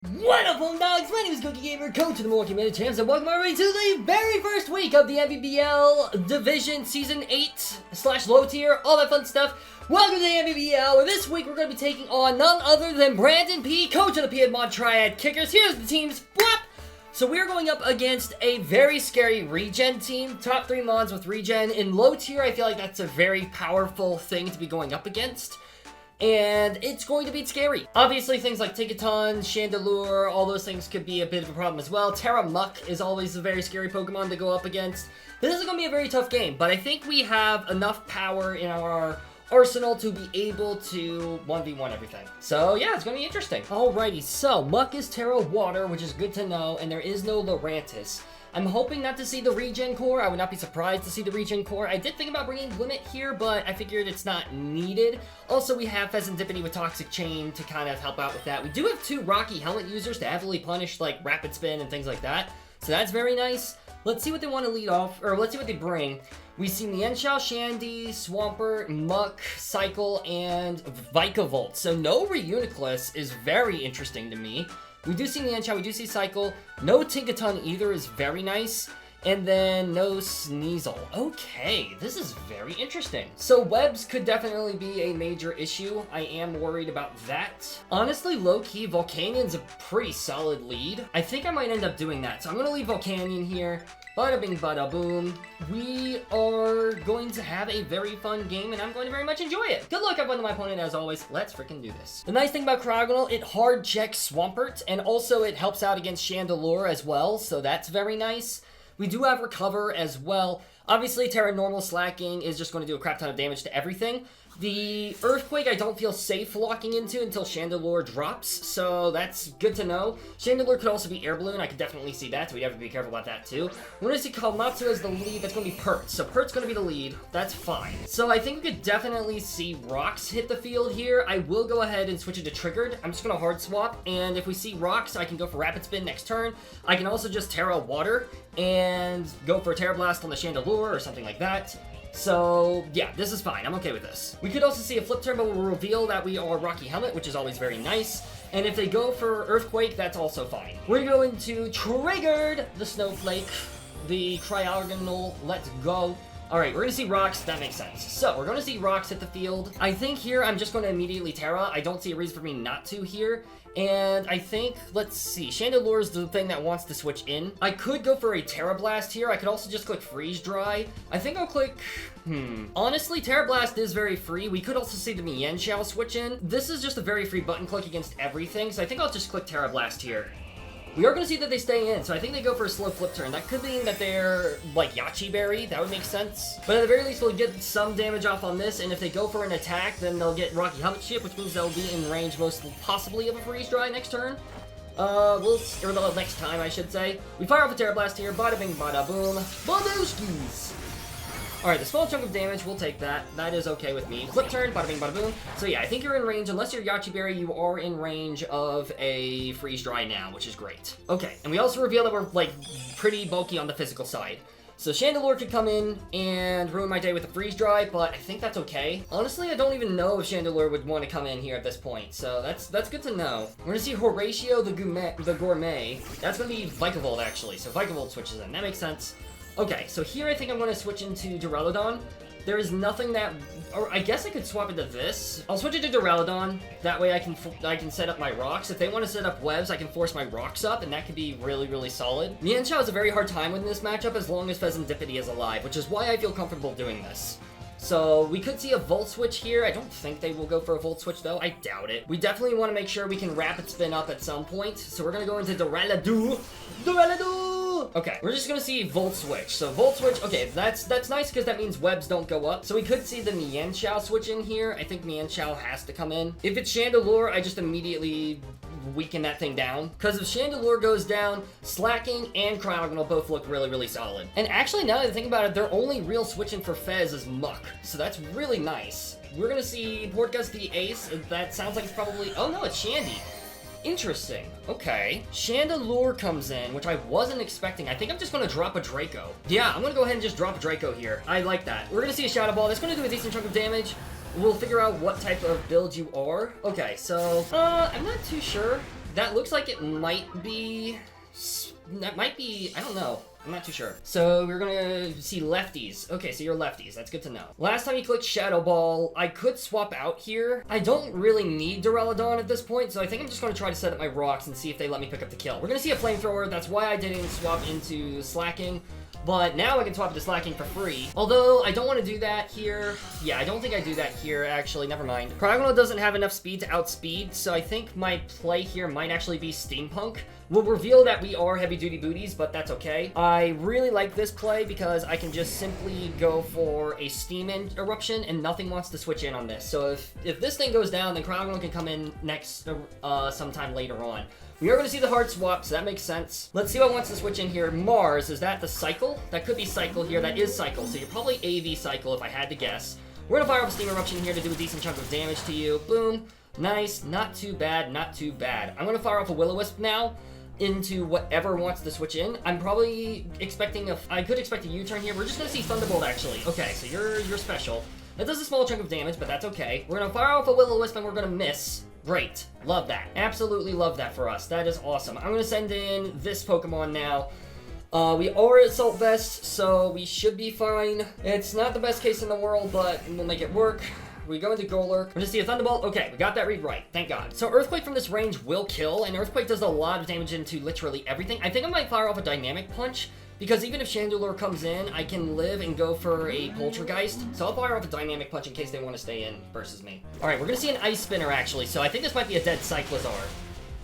What up, Homedawgs? My name is Gokey Gamer, coach of the Milwaukee Minute Champs, and welcome everybody to the very first week of the NBBL Division Season 8/low tier, all that fun stuff. Welcome to the NBBL, where this week we're going to be taking on none other than Brandon P, coach of the P Mod Triad Kickers. Here's the teams. Whoop! So we're going up against a very scary regen team. Top 3 mods with regen. In low tier, I feel like that's a very powerful thing to be going up against. And it's going to be scary. Obviously, things like Tinkaton, Chandelure, all those things could be a bit of a problem as well. Terra Muck is always a very scary Pokemon to go up against. This is going to be a very tough game, but I think we have enough power in our arsenal to be able to 1v1 everything. So yeah, it's going to be interesting. Alrighty, so Muck is Terra Water, which is good to know, and there is no Lurantis. I'm hoping not to see the regen core. I would not be surprised to see the regen core. I did think about bringing Limit here, but I figured it's not needed. Also, we have Pheasantipity with Toxic Chain to kind of help out with that. We do have 2 Rocky Helmet users to heavily punish like Rapid Spin and things like that. So that's very nice. Let's see what they want to lead off, or let's see what they bring. We see Mienshao, Shandy, Swampert, Muck, Cycle, and Vikavolt. So no Reuniclus is very interesting to me. We do see Mienshao, we do see Cycle. No Tinkaton either is very nice. And then no Sneasel. Okay, this is very interesting. So webs could definitely be a major issue. I am worried about that. Honestly, low-key, Volcanian's a pretty solid lead. I think I might end up doing that. So I'm going to leave Volcanion here. Bada bing, bada boom. We are going to have a very fun game, and I'm going to very much enjoy it. Good luck, everyone, to my opponent, as always. Let's freaking do this. The nice thing about Cryogonal, it hard checks Swampert, and also it helps out against Chandelure as well, so that's very nice. We do have Recover as well. Obviously, Terra Normal Slacking is just going to do a crap ton of damage to everything. The Earthquake I don't feel safe locking into until Chandelure drops, so that's good to know. Chandelure could also be Air Balloon, I could definitely see that, so we have to be careful about that too. We're going to see Kalmatsu as the lead, that's going to be Pert. So Pert's going to be the lead, that's fine. So I think we could definitely see Rocks hit the field here. I will go ahead and switch it to Triggered. I'm just going to Hard Swap, and if we see Rocks, I can go for Rapid Spin next turn. I can also just Terra Water and go for Terra Blast on the Chandelure or something like that. So, yeah, this is fine. I'm okay with this. We could also see a flip turn, but we'll reveal that we are Rocky Helmet, which is always very nice. And if they go for Earthquake, that's also fine. We're going to Triggered the Snowflake, the Cryogonal, let's go. Alright, we're going to see Rocks, that makes sense. So, we're going to see Rocks hit the field. I think here, I'm just going to immediately Terra. I don't see a reason for me not to here. And I think, let's see, Chandelure is the thing that wants to switch in. I could go for a Terra Blast here. I could also just click Freeze Dry. I think I'll click, honestly, Terra Blast is very free. We could also see the Mienshao switch in. This is just a very free button click against everything, so I think I'll just click Terra Blast here. We are going to see that they stay in, so I think they go for a slow flip turn. That could mean that they're, like, Yachi Berry. That would make sense. But at the very least, they'll get some damage off on this, and if they go for an attack, then they'll get Rocky Helmet Chip, which means they'll be in range most possibly of a Freeze Dry next turn. Or the next time, I should say. We fire off a Terra Blast here. Bada bing, bada boom. Badooskies! Alright, the small chunk of damage, we'll take that. That is okay with me. Flip turn, bada bing, bada boom. So yeah, I think you're in range. Unless you're Yachi Berry, you are in range of a Freeze Dry now, which is great. Okay, and we also reveal that we're, like, pretty bulky on the physical side. So Chandelure could come in and ruin my day with a Freeze Dry, but I think that's okay. Honestly, I don't even know if Chandelure would want to come in here at this point, so that's good to know. We're going to see Horatio the Gourmet. That's going to be Vikavolt, actually, so Vikavolt switches in. That makes sense. Okay, so here I think I'm going to switch into Duraludon. There is nothing that, or I guess I could swap into this. I'll switch it to Duraludon. That way I can set up my rocks. If they want to set up webs, I can force my rocks up, and that could be really, really solid. Mienshao has a very hard time with this matchup as long as Pheasantipity is alive, which is why I feel comfortable doing this. So we could see a Volt Switch here. I don't think they will go for a Volt Switch, though. I doubt it. We definitely want to make sure we can Rapid Spin up at some point. So we're going to go into Duraludon. Okay, we're just going to see Volt Switch. So Volt Switch, okay, that's nice because that means webs don't go up. So we could see the Mienshao switch in here. I think Mienshao has to come in. If it's Chandelure, I just immediately weaken that thing down. Because if Chandelure goes down, Slacking and Cryogonal both look really, really solid. And actually, now that I think about it, their only real switch-in for Fez is Muck. So that's really nice. We're going to see Portgas the Ace. That sounds like it's probably... Oh, no, it's Shandy. Interesting. Okay. Chandelure comes in, which I wasn't expecting. I think I'm just going to drop a Draco. Yeah, I'm going to go ahead and just drop a Draco here. I like that. We're going to see a Shadow Ball. That's going to do a decent chunk of damage. We'll figure out what type of build you are. Okay, so, I'm not too sure. that looks like it might be... I don't know. I'm not too sure. So we're gonna see lefties. Okay, so you're lefties. That's good to know. Last time you clicked Shadow Ball, I could swap out here. I don't really need Duraludon at this point, so I think I'm just gonna try to set up my rocks and see if they let me pick up the kill. We're gonna see a Flamethrower. That's why I didn't swap into Slacking. But now I can swap into Slacking for free. Although, I don't want to do that here. Yeah, I don't think I do that here, actually. Never mind. Cryogonal doesn't have enough speed to outspeed, so I think my play here might actually be Steampunk. We'll reveal that we are heavy-duty booties, but that's okay. I really like this play because I can just simply go for a Steam Eruption, and nothing wants to switch in on this. So if this thing goes down, then Cryogonal can come in next sometime later on. We are going to see the hard swap, so that makes sense. Let's see what wants to switch in here. Mars, is that the Cycle? That could be Cycle here. That is Cycle, so you're probably AV Cycle if I had to guess. We're going to fire off a Steam Eruption here to do a decent chunk of damage to you. Boom. Nice. Not too bad. Not too bad. I'm going to fire off a Will-O-Wisp now into whatever wants to switch in. I'm probably expecting I could expect a U-turn here. We're just going to see Thunderbolt, actually. Okay, so you're special. That does a small chunk of damage, but that's okay. We're going to fire off a Will-O-Wisp and we're going to miss. Great. Love that. Absolutely love that for us. That is awesome. I'm going to send in this Pokemon now. We are at Assault Vest, so we should be fine. It's not the best case in the world, but we'll make it work. We go into GOLURK. We're gonna see a Thunderbolt. Okay, we got that read right. Thank God. So Earthquake from this range will kill, and Earthquake does a lot of damage into literally everything. I think I might fire off a Dynamic Punch, because even if Chandelure comes in, I can live and go for a Poltergeist. So I'll fire off a Dynamic Punch in case they want to stay in versus me. Alright, we're gonna see an Ice Spinner, actually, so I think this might be a dead Cyclizar.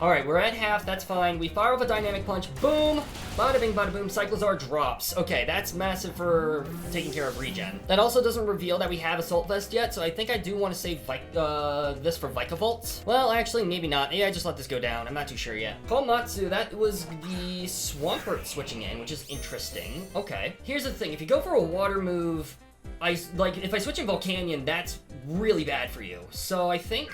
Alright, we're at half, that's fine. We fire off a Dynamic Punch, boom! Bada bing, bada boom, Cyclizar drops. Okay, that's massive for taking care of regen. That also doesn't reveal that we have Assault Vest yet, so I think I do want to save this for Vikavolt. Well, actually, maybe not. Maybe I just let this go down. I'm not too sure yet. Komatsu, that was the Swampert switching in, which is interesting. Okay. Here's the thing, if you go for a water move, if I switch in Volcanion, that's really bad for you. So I think,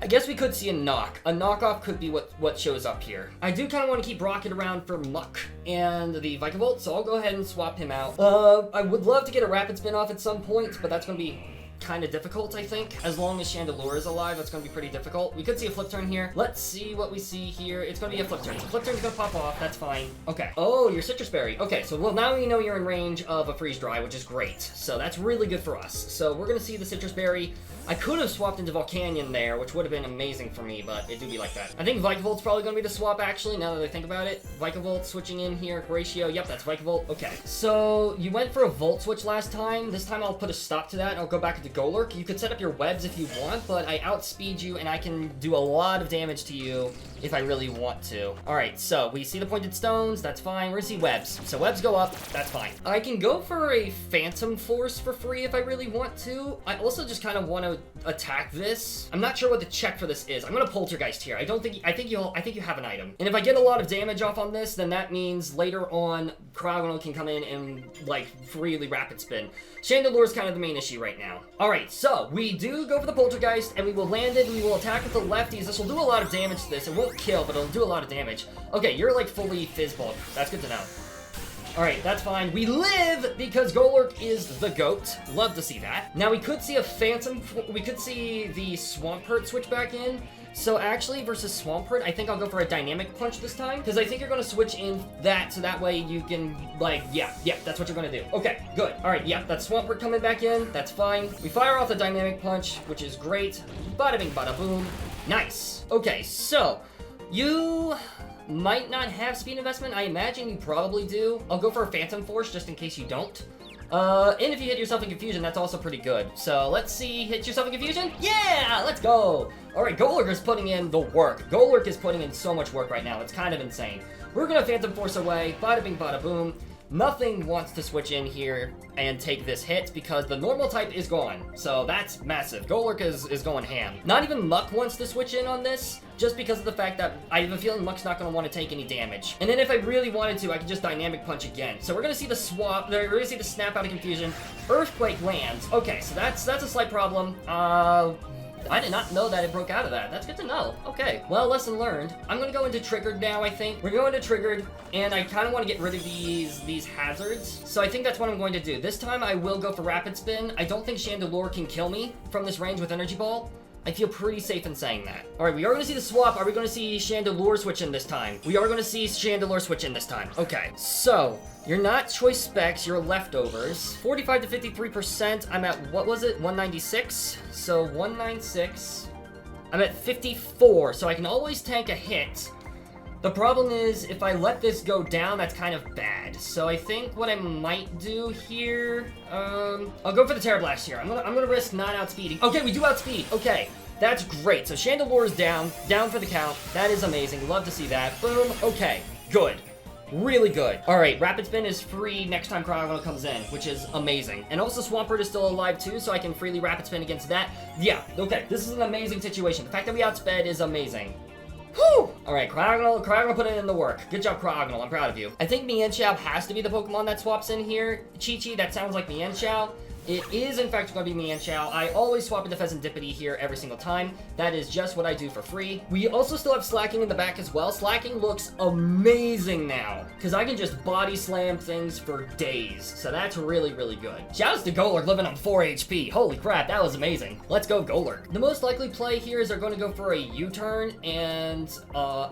I guess we could see a knock. A knockoff could be what shows up here. I do kind of want to keep Rocket around for Muck and the Vikavolt, so I'll go ahead and swap him out. I would love to get a Rapid Spin off at some point, but that's going to be kind of difficult, I think. As long as Chandelure is alive, that's going to be pretty difficult. We could see a Flip Turn here. Let's see what we see here. It's going to be a Flip Turn. So Flip Turn's going to pop off. That's fine. Okay. Oh, your Citrus Berry. Okay, so well, now we know you're in range of a Freeze Dry, which is great. So that's really good for us. So we're going to see the Citrus Berry. I could have swapped into Volcanion there, which would have been amazing for me, but it do be like that. I think Vikavolt's probably going to be the swap, actually, now that I think about it. Vikavolt switching in here. Horatio. Yep, that's Vikavolt. Okay. So you went for a Volt Switch last time. This time I'll put a stop to that. I'll go back into GOLURK. You could set up your webs if you want, but I outspeed you, and I can do a lot of damage to you if I really want to. Alright, so we see the Pointed Stones. That's fine. We're going to see webs. So webs go up. That's fine. I can go for a Phantom Force for free if I really want to. I also just kind of want to attack this. I'm not sure what the check for this is. I'm gonna Poltergeist here. I think you have an item. And if I get a lot of damage off on this, then that means later on Cryogonal can come in and like freely Rapid Spin. Chandelure's kind of the main issue right now. Alright, so we do go for the Poltergeist and we will land it and we will attack with the lefties. This will do a lot of damage to this. It won't kill, but it'll do a lot of damage. Okay, you're like fully Fizzball. That's good to know. Alright, that's fine. We live because GOLURK is the GOAT. Love to see that. Now, we could see a Phantom... We could see the Swampert switch back in. So, actually, versus Swampert, I think I'll go for a Dynamic Punch this time. Because I think you're going to switch in that, so that way you can, like, yeah, that's what you're going to do. Okay, good. Alright, yeah, that's Swampert coming back in. That's fine. We fire off the Dynamic Punch, which is great. Bada bing, bada boom. Nice. Okay, so, you might not have speed investment. I imagine you probably do. I'll go for a Phantom Force just in case you don't. And if you hit yourself in Confusion, that's also pretty good. So let's see, hit yourself in Confusion? Yeah, let's go. All right, GOLURK is putting in the work. GOLURK is putting in so much work right now. It's kind of insane. We're gonna Phantom Force away. Bada bing, bada boom. Nothing wants to switch in here and take this hit because the normal type is gone. So that's massive. GOLURK is going ham. Not even Muck wants to switch in on this just because of the fact that I have a feeling Muck's not going to want to take any damage. And then if I really wanted to, I could just Dynamic Punch again. So we're going to see the swap. We're going to see the Snap out of Confusion. Earthquake lands. Okay, so that's a slight problem. I did not know that it broke out of that. That's good to know. Okay, well, lesson learned. I'm gonna go into Triggered now, I think. We're going to Triggered, and I kind of want to get rid of these hazards. So I think that's what I'm going to do. This time I will go for Rapid Spin. I don't think Chandelure can kill me from this range with Energy Ball. I feel pretty safe in saying that. Alright, we are going to see the swap. Are we going to see Chandelure switch in this time? We are going to see Chandelure switch in this time. Okay, so you're not choice specs, you're leftovers. 45 to 53%. I'm at, what was it? 196. So 196. I'm at 54, so I can always tank a hit. The problem is, if I let this go down, that's kind of bad. So I think what I might do here, I'll go for the Terra Blast here. I'm gonna risk not outspeeding. Okay, we do outspeed. Okay, that's great. So Chandelure is down for the count. That is amazing. Love to see that. Boom. Okay, good. Really good. All right, Rapid Spin is free next time Cryogonal comes in, which is amazing. And also Swampert is still alive too, so I can freely Rapid Spin against that. Yeah, okay, this is an amazing situation. The fact that we outsped is amazing. Whew! Alright, Cryogonal put it in the work. Good job, Cryogonal. I'm proud of you. I think Mienshao has to be the Pokemon that swaps in here. Chi-Chi, that sounds like Mienshao. It is, in fact, going to be Mienshao. I always swap into Pheasantipede here every single time. That is just what I do for free. We also still have Slacking in the back as well. Slacking looks amazing now, because I can just body slam things for days. So that's really, really good. Shoutouts to GOLURK living on 4 HP. Holy crap, that was amazing. Let's go, GOLURK. The most likely play here is they're going to go for a U-turn, and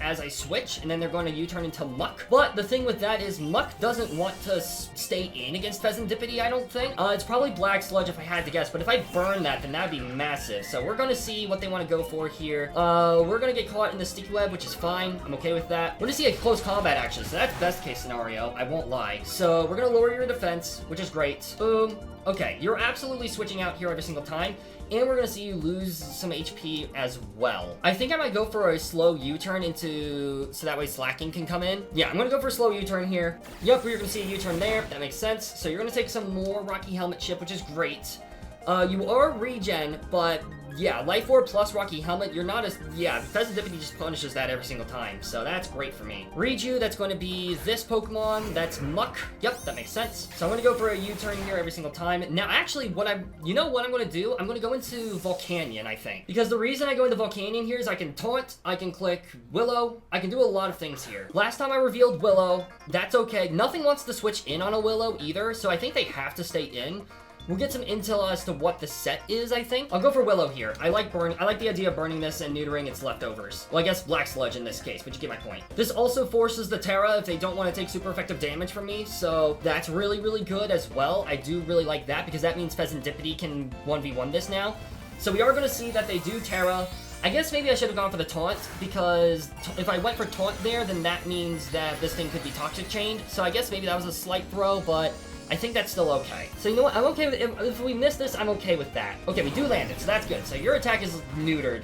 as I switch, and then they're going to U-turn into Muck. But the thing with that is Muck doesn't want to stay in against Pheasantipede, I don't think. It's probably Black Sludge if I had to guess, but if I burn that, then that'd be massive. So we're gonna see what they want to go for here. We're gonna get caught in the Sticky Web, which is fine. I'm okay with that. We're gonna see a close combat, actually, so that's best case scenario. I won't lie. So we're gonna lower your defense, which is great. Boom. Okay, you're absolutely switching out here every single time. And we're gonna see you lose some HP as well. I think I might go for a slow U-turn so that way Slacking can come in. Yeah, I'm gonna go for a slow U-turn here. Yep, we're gonna see a U-turn there. That makes sense. So you're gonna take some more Rocky Helmet chip, which is great. You are regen, but yeah, Life Orb plus Rocky Helmet, you're not as, yeah, Pheasantipede just punishes that every single time, so that's great for me. Reiju, that's going to be this Pokemon, that's Muck. Yep, that makes sense. So I'm going to go for a U-turn here every single time. Now, actually, you know what I'm going to do? I'm going to go into Volcanion, I think. Because the reason I go into Volcanion here is I can taunt, I can click Willow, I can do a lot of things here. Last time I revealed Willow, that's okay. Nothing wants to switch in on a Willow either, so I think they have to stay in. We'll get some intel as to what the set is, I think. I'll go for Willow here. I like the idea of burning this and neutering its leftovers. Well, I guess Black Sludge in this case, but you get my point. This also forces the Terra if they don't want to take super effective damage from me, so that's really, really good as well. I do really like that because that means Pheasantipede can 1v1 this now. So we are going to see that they do Terra. I guess maybe I should have gone for the taunt, because if I went for taunt there, then that means that this thing could be toxic chained. So I guess maybe that was a slight throw, but I think that's still okay. So you know what, I'm okay with if we miss this, I'm okay with that. Okay, we do land it, so that's good. So your attack is neutered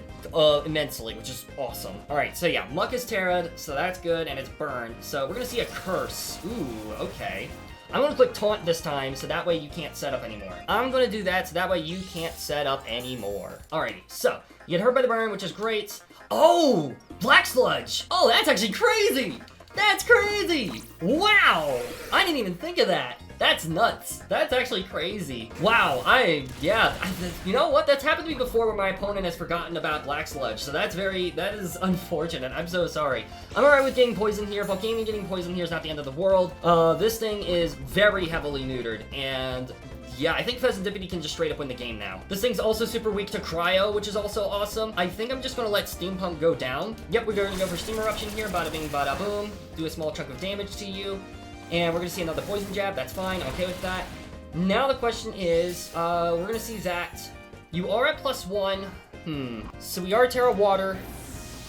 immensely, which is awesome. All right, so yeah, Muck is terra'd, so that's good, and it's burned. So we're gonna see a curse. Ooh, okay. I'm gonna click taunt this time, so that way you can't set up anymore. I'm gonna do that, so that way you can't set up anymore. Alrighty, so you get hurt by the burn, which is great. Oh, Black Sludge. Oh, that's actually crazy. That's crazy. Wow, I didn't even think of that. That's nuts. That's actually crazy. Wow, you know what? That's happened to me before where my opponent has forgotten about Black Sludge, so that is unfortunate. I'm so sorry. I'm alright with getting poison here. Volcanion getting poison here is not the end of the world. This thing is very heavily neutered, and yeah, I think Pheasantipede can just straight up win the game now. This thing's also super weak to Cryo, which is also awesome. I think I'm just gonna let Steam Pump go down. Yep, we're gonna go for Steam Eruption here. Bada bing, bada boom. Do a small chunk of damage to you. And we're gonna see another poison jab, that's fine, I'm okay with that. Now the question is, we're gonna see that you are at +1. So we are Terra Water,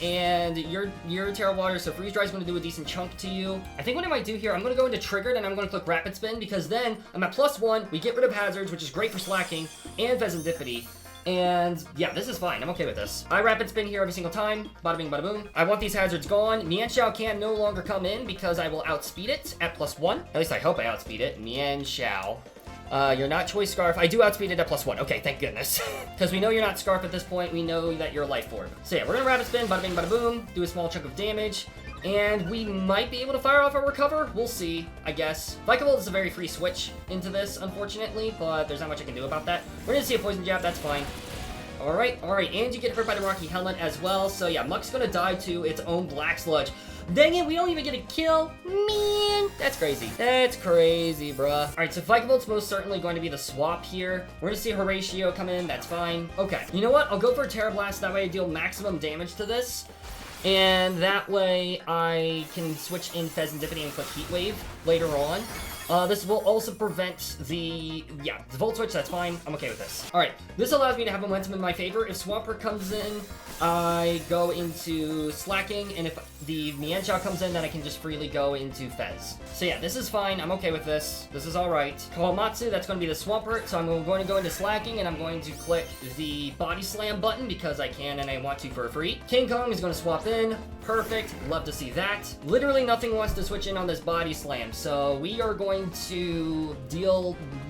and you're Terra Water, so Freeze Dry is gonna do a decent chunk to you. I think what I might do here, I'm gonna go into Triggered, and I'm gonna click Rapid Spin, because then I'm at +1, we get rid of Hazards, which is great for Slacking, and Pheasantipede. And yeah, this is fine. I'm okay with this. I Rapid Spin here every single time. Bada bing, bada boom. I want these hazards gone. Mienshao can no longer come in because I will outspeed it at +1. At least I hope I outspeed it. Mienshao. You're not Choice Scarf. I do outspeed it at +1. Okay, thank goodness. Because we know you're not Scarf at this point. We know that you're Life Orb. So yeah, we're gonna Rapid Spin. Bada bing, bada boom. Do a small chunk of damage. And we might be able to fire off a Recover. We'll see, I guess. Vikavolt is a very free switch into this, unfortunately, but there's not much I can do about that. We're gonna see a Poison Jab, that's fine. Alright, and you get hurt by the Rocky Helmet as well. So yeah, Muck's gonna die to its own Black Sludge. Dang it, we don't even get a kill. Man, that's crazy. That's crazy, bruh. All right, so Vikavolt's most certainly going to be the swap here. We're gonna see Horatio come in, that's fine. Okay, you know what? I'll go for a Terra Blast, that way I deal maximum damage to this. And that way I can switch in Pheasantipity and click Heat Wave later on. This will also prevent the Volt Switch, that's fine. I'm okay with this. Alright, this allows me to have momentum in my favor. If Swampert comes in, I go into Slacking, and if the Mienshao comes in, then I can just freely go into Fez. So yeah, this is fine. I'm okay with this. This is alright. Kawamatsu, that's going to be the Swampert, so I'm going to go into Slacking, and I'm going to click the Body Slam button because I can and I want to for free. King Kong is going to swap in. Perfect. Love to see that. Literally nothing wants to switch in on this Body Slam, so we are going to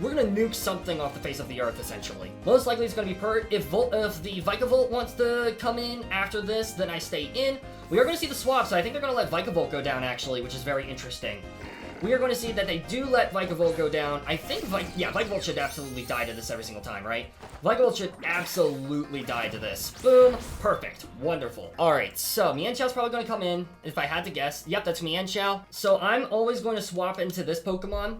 we're going to nuke something off the face of the earth, essentially. Most likely it's going to be Pert. If the Vikavolt wants to come in after this, then I stay in. We are going to see the swap, so I think they're going to let Vikavolt go down, actually, which is very interesting. We are going to see that they do let Vikavolt go down. I think, Vikavolt should absolutely die to this every single time, right? Vikavolt should absolutely die to this. Boom. Perfect. Wonderful. Alright, so Mienshao's probably going to come in, if I had to guess. Yep, that's Mienshao. So I'm always going to swap into this Pokemon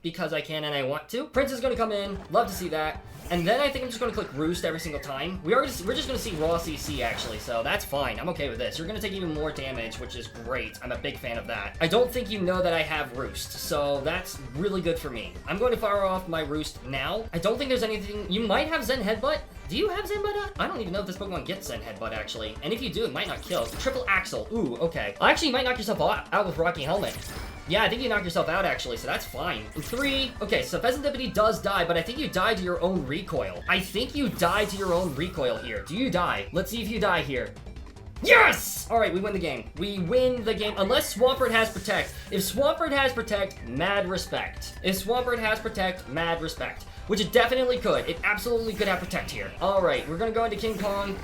because I can and I want to. Prince is going to come in. Love to see that. And then I think I'm just going to click Roost every single time. We're just going to see raw CC, actually, so that's fine. I'm okay with this. You're going to take even more damage, which is great. I'm a big fan of that. I don't think you know that I have Roost, so that's really good for me. I'm going to fire off my Roost now. I don't think there's anything... You might have Zen Headbutt. Do you have Zen Headbutt? I don't even know if this Pokemon gets Zen Headbutt, actually. And if you do, it might not kill. Triple Axle. Ooh, okay. Well, actually, you might knock yourself out with Rocky Helmet. Yeah, I think you knock yourself out, actually, so that's fine. In 3, okay, so Pheasantipity does die, but I think you die to your own recoil. I think you die to your own recoil here. Do you die? Let's see if you die here. Yes! Alright, we win the game. We win the game, unless Swampert has Protect. If Swampert has Protect, mad respect. If Swampert has Protect, mad respect. Which it definitely could. It absolutely could have Protect here. Alright, we're gonna go into King Kong.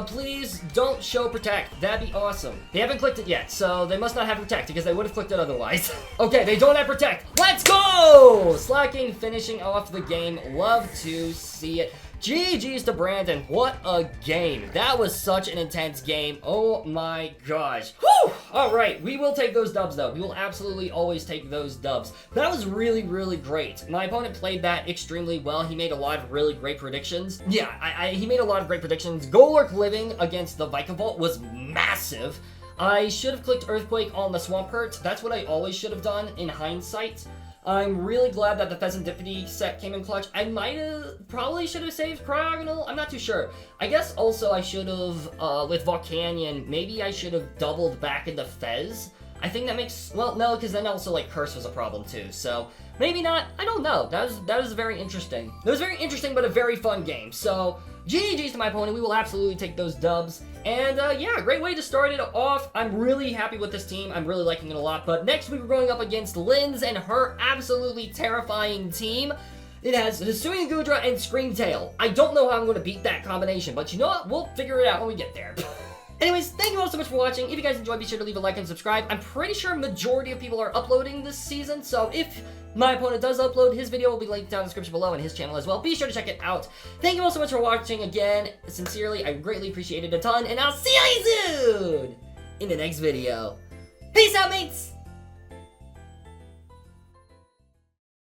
Please don't show Protect. That'd be awesome. They haven't clicked it yet, so they must not have Protect because they would have clicked it otherwise. Okay, they don't have Protect. Let's go! Slacking, finishing off the game. Love to see it. GG's to Brandon. What a game. That was such an intense game. Oh my gosh. Whew! Alright, we will take those dubs though. We will absolutely always take those dubs. That was really, really great. My opponent played that extremely well. He made a lot of really great predictions. Yeah, he made a lot of great predictions. GOLURK living against the Vikavolt was massive. I should have clicked Earthquake on the Swampert. That's what I always should have done in hindsight. I'm really glad that the Pheasantipity set came in clutch. I probably should have saved Cryogonal. I'm not too sure. I guess also I should have, with Volcanion, maybe I should have doubled back into Fez. I think that makes, well, no, because then also, like, Curse was a problem, too. So, maybe not. I don't know. That was very interesting. It was very interesting, but a very fun game. So, GG's to my opponent. We will absolutely take those dubs. And, yeah, great way to start it off. I'm really happy with this team. I'm really liking it a lot. But next week, we're going up against Linz and her absolutely terrifying team. It has Hisuian Gudra and Screamtail. I don't know how I'm going to beat that combination, but you know what? We'll figure it out when we get there. Anyways, thank you all so much for watching. If you guys enjoyed, be sure to leave a like and subscribe. I'm pretty sure a majority of people are uploading this season, so if my opponent does upload, his video will be linked down in the description below and his channel as well. Be sure to check it out. Thank you all so much for watching again. Sincerely, I greatly appreciate it a ton, and I'll see you soon in the next video. Peace out, mates!